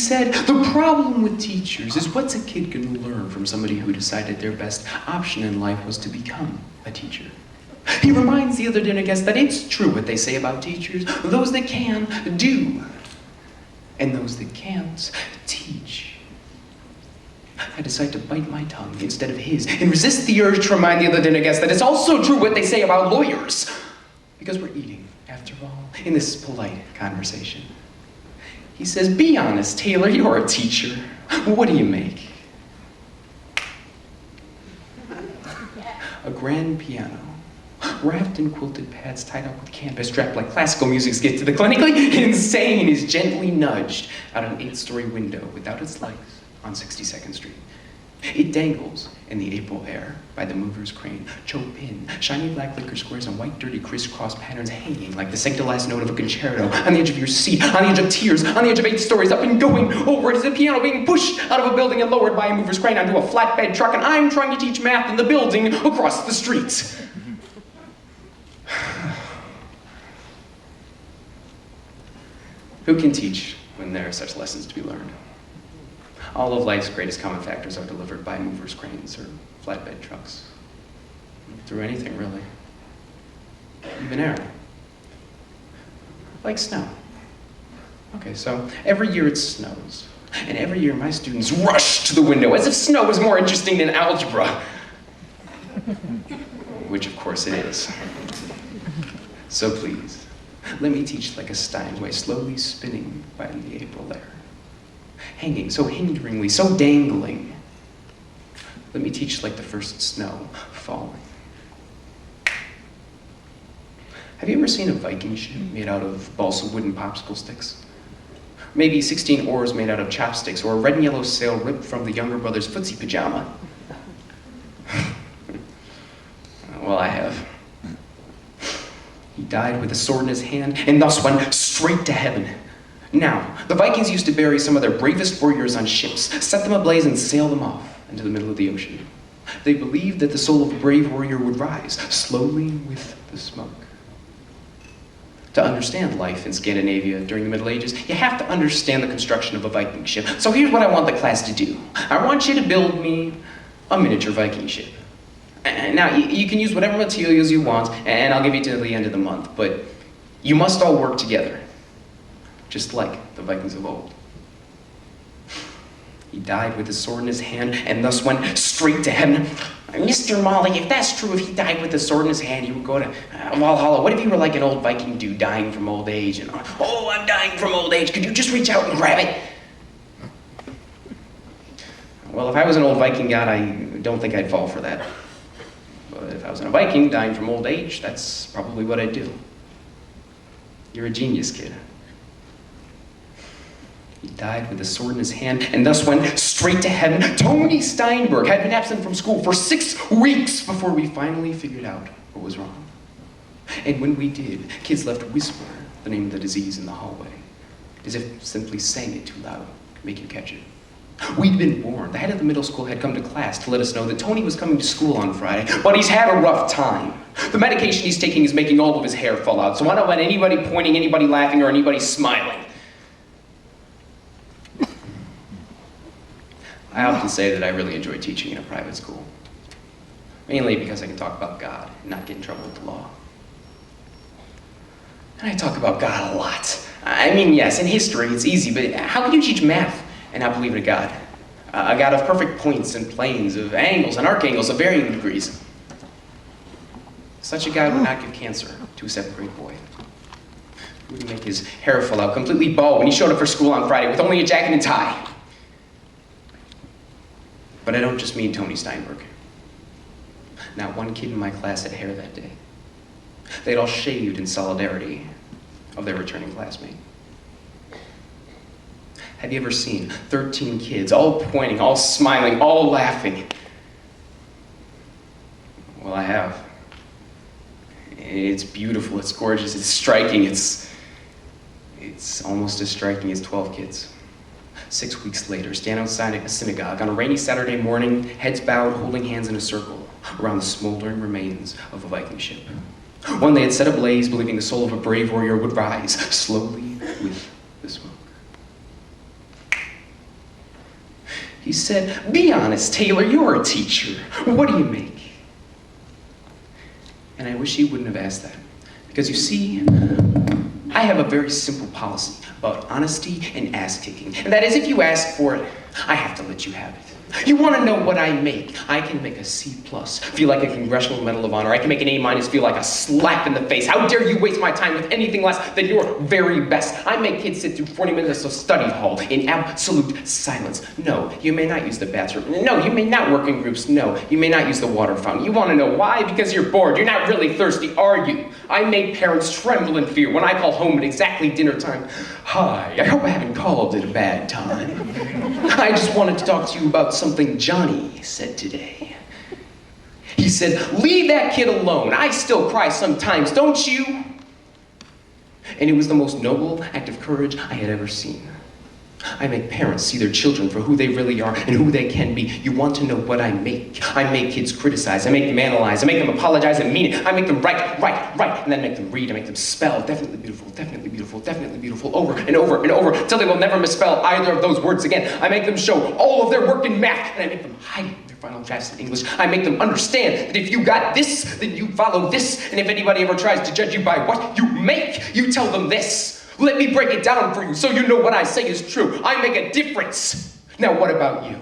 said, the problem with teachers is what's a kid gonna learn from somebody who decided their best option in life was to become a teacher? He reminds the other dinner guests that it's true what they say about teachers. Those that can, do. And those that can't, teach. I decide to bite my tongue instead of his and resist the urge to remind the other dinner guests that it's also true what they say about lawyers. Because we're eating, after all, in this polite conversation. He says, be honest, Taylor, you're a teacher. What do you make? A grand piano, wrapped in quilted pads tied up with canvas, strapped like classical music skit to the clinically insane, is gently nudged out an 8-story window without its legs on 62nd Street. It dangles in the April air by the mover's crane, Chopin, shiny black liquor squares and white dirty crisscross patterns hanging like the second to last note of a concerto on the edge of your seat, on the edge of tears, on the edge of 8 stories, up and going. Over it is a piano being pushed out of a building and lowered by a mover's crane onto a flatbed truck, and I'm trying to teach math in the building across the street. Who can teach when there are such lessons to be learned? All of life's greatest common factors are delivered by movers, cranes, or flatbed trucks. Through anything, really. Even air. Like snow. Okay, so every year it snows. And every year my students rush to the window as if snow was more interesting than algebra. Which, of course, it is. So please, let me teach like a Steinway, slowly spinning by in the April air. Hanging so hinderingly, so dangling. Let me teach like the first snow falling. Have you ever seen a Viking ship made out of balsa wood and popsicle sticks? Maybe 16 oars made out of chopsticks, or a red and yellow sail ripped from the younger brother's footsie pajama? Well, I have. He died with a sword in his hand and thus went straight to heaven. Now, the Vikings used to bury some of their bravest warriors on ships, set them ablaze and sail them off into the middle of the ocean. They believed that the soul of a brave warrior would rise, slowly with the smoke. To understand life in Scandinavia during the Middle Ages, you have to understand the construction of a Viking ship. So here's what I want the class to do. I want you to build me a miniature Viking ship. Now, you can use whatever materials you want, and I'll give you till the end of the month, but you must all work together. Just like the Vikings of old. He died with his sword in his hand and thus went straight to heaven. Mr. Molly, if that's true, if he died with his sword in his hand, he would go to Valhalla. What if you were like an old Viking dude dying from old age? And, oh, I'm dying from old age. Could you just reach out and grab it? Well, if I was an old Viking god, I don't think I'd fall for that. But if I was a Viking dying from old age, that's probably what I'd do. You're a genius, kid. He died with a sword in his hand and thus went straight to heaven. Tony Steinberg had been absent from school for 6 weeks before we finally figured out what was wrong. And when we did, kids left whisper the name of the disease in the hallway, as if simply saying it too loud could make you catch it. We'd been warned. The head of the middle school had come to class to let us know that Tony was coming to school on Friday, but he's had a rough time. The medication he's taking is making all of his hair fall out, so I don't want anybody pointing, anybody laughing, or anybody smiling. I often say that I really enjoy teaching in a private school. Mainly because I can talk about God and not get in trouble with the law. And I talk about God a lot. I mean, yes, in history it's easy, but how can you teach math and not believe in a God? A God of perfect points and planes, of angles and arc angles of varying degrees. Such a God would not give cancer to a 7th grade boy. He would make his hair fall out completely bald when he showed up for school on Friday with only a jacket and tie. But I don't just mean Tony Steinberg. Not one kid in my class had hair that day. They'd all shaved in solidarity of their returning classmate. Have you ever seen 13 kids, all pointing, all smiling, all laughing? Well, I have. It's beautiful, it's gorgeous, it's striking, it's almost as striking as 12 kids. 6 weeks later, stand outside a synagogue on a rainy Saturday morning, heads bowed, holding hands in a circle around the smoldering remains of a Viking ship. One they had set ablaze, believing the soul of a brave warrior would rise slowly with the smoke. He said, "Be honest, Taylor, you're a teacher. What do you make?" And I wish he wouldn't have asked that. Because you see, I have a very simple policy about honesty and ass-kicking. And that is, if you ask for it, I have to let you have it. You want to know what I make? I can make a C+, feel like a Congressional Medal of Honor. I can make an A-, feel like a slap in the face. How dare you waste my time with anything less than your very best? I make kids sit through 40 minutes of study hall in absolute silence. No, you may not use the bathroom. No, you may not work in groups. No, you may not use the water fountain. You want to know why? Because you're bored. You're not really thirsty, are you? I make parents tremble in fear when I call home at exactly dinner time. "Hi, I hope I haven't called at a bad time. I just wanted to talk to you about something Johnny said today." He said, "Leave that kid alone. I still cry sometimes, don't you?" And it was the most noble act of courage I had ever seen. I make parents see their children for who they really are and who they can be. You want to know what I make? I make kids criticize. I make them analyze. I make them apologize and mean it. I make them write, and then make them read. I make them spell definitely beautiful, definitely beautiful, definitely beautiful, over and over and over, until they will never misspell either of those words again. I make them show all of their work in math, and I make them hide their final drafts in English. I make them understand that if you got this, then you follow this, and if anybody ever tries to judge you by what you make, you tell them this. Let me break it down for you so you know what I say is true. I make a difference. Now, what about you?